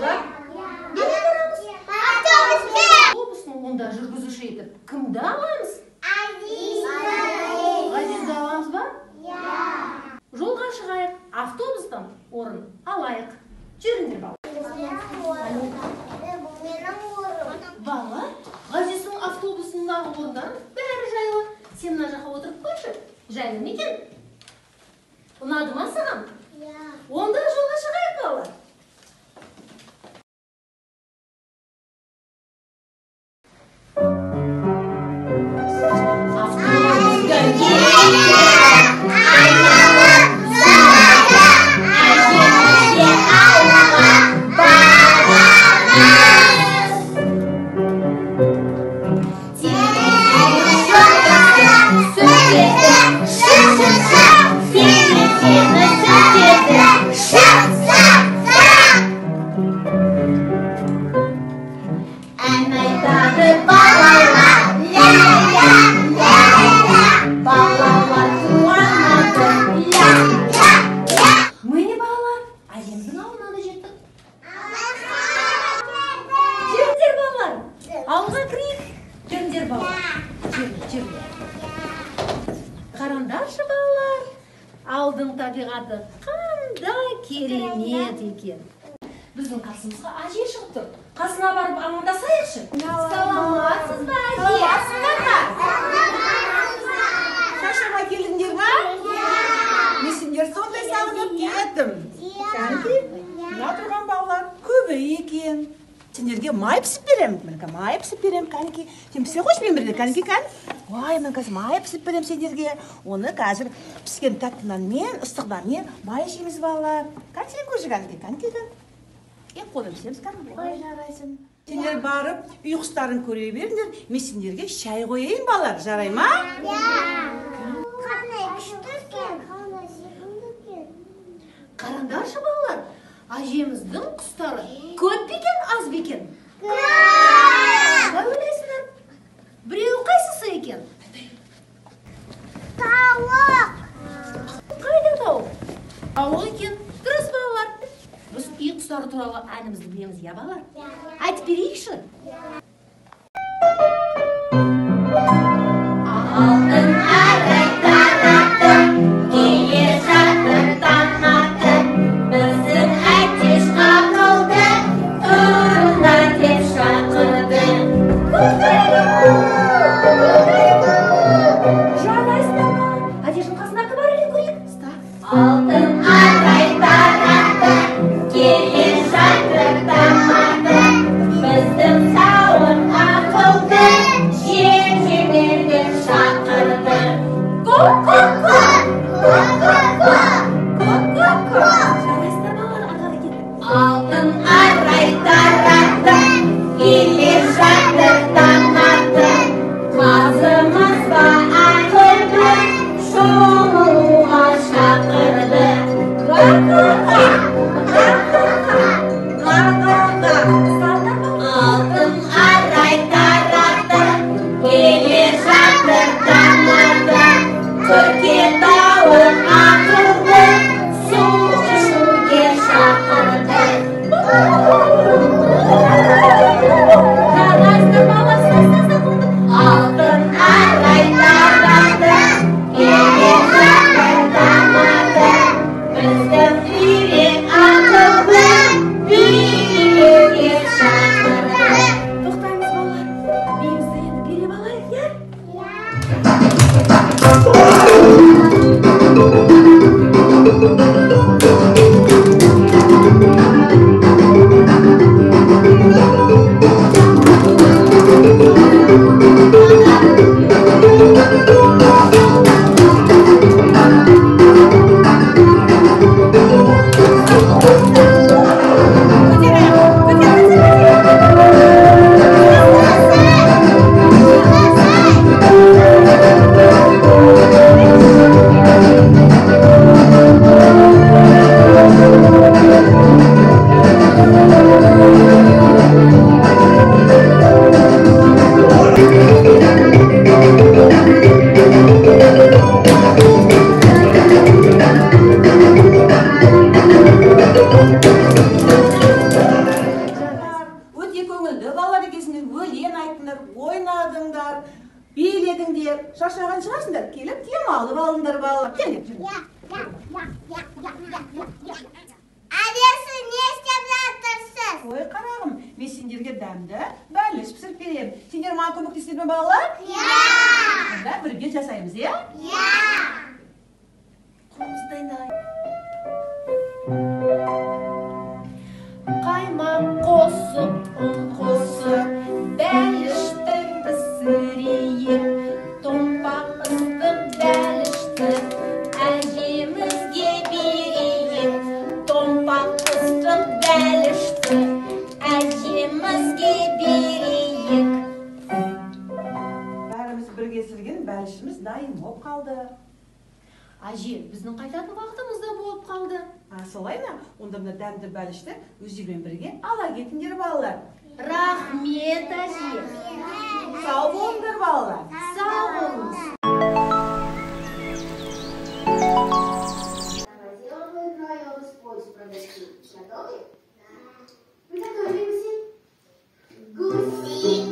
бар? Неге барамыз? Автобуспен. Онда жүргізуші етіп кімді аламыз? Ғазизді аламыз ба? Жолға шығайық, автобустан орын алайық. Жүріңдер бала. Бала, Ғазиздің автобусындағы орындар бәрі жайлы. Сен мына жаққа отырып көрші. Жайлы ма екен? Ұнады ма саған? Онда жолға шығайық балалар. Қараңдаршы балалар, алдың табиғаты қандай керемет екен. Біздің қасымызға әже шығып тұр. Қасына барып амандасайықшы. Саламатсыз ба, әже? Саламатсыздар ма? Шашама келдіңдер ма? Мен сендер сондай сағынып кеттім. Кәнекей, мына тұрған балалар көбейіп екен. Сендерге май пісіп берем. Мінекей май пісіп берем, кәнекей. Сен пісе қойшымен бірде, кәнекей кән? Ой, мен қазір май пісіп берем сендерге. Оны қазір піскен тәтті нанмен, ыстық нанмен май жейміз балалар. Кән сен көрші, кәнекей, кәнекей кән. Қолым семіз кән, ой жарайсың. Сендер барып, үй құстарын көре беріңдер. Мен сендерге шай қойайын балалар, жарай ма? Қандай күшті екен, қандай сүйкімді екен. Қараңдаршы балалар, әжеміздің құстары көп пе екен, аз бе екен? Көп! Қалай ойлайсыңдар? Біреуі қайсысы екен? Тауық! Қайда тауық? Тауық екен. Дұрыс балалар. Біз үй құстары туралы әнімізді білеміз, я балалар? Айтып берейікші. Алтын арай таратып, келе жатыр таң атып, біздің әтеш қағылды, тұрыңдар деп шақырды. Жарайсыңдар ма? Әтештің қасында кім бар екен көрейік? Алтын арай таратып, келе жатыр таң атып, біздің сауын charchagan chiqarsizlar. Kelib, tema olib olinglar bolalar. Keling. Adresi ne isteyebilirsiniz? Voy qarag'im, men senlarga damda balish pishirib berayim. Senlar menga ko'maklashasizmi bolalar? Unda birga jasaymiz, ya? Qaymoq qo'sib, un qo'sib, balishni pishiraylik. To'mpoq ısıtib balishni ajimizga beraylik. To'mpoq ısıtib balishni ajimizga beraylik. Bәріміз бірге сілген бәлішіміз дайын болып қалды. Aji, bizning qaytатын vaqtimiz da bo'lib qoldi. Солай ма? Онда мына дәмді бәлішті өздерімен бірге ала кетіңдер балалар. Rahmet Aji. Сау болыңдар балалар. Sağ olunuz. Давайте я играю Господь провести. Готовы? Приготовимся. Гуси.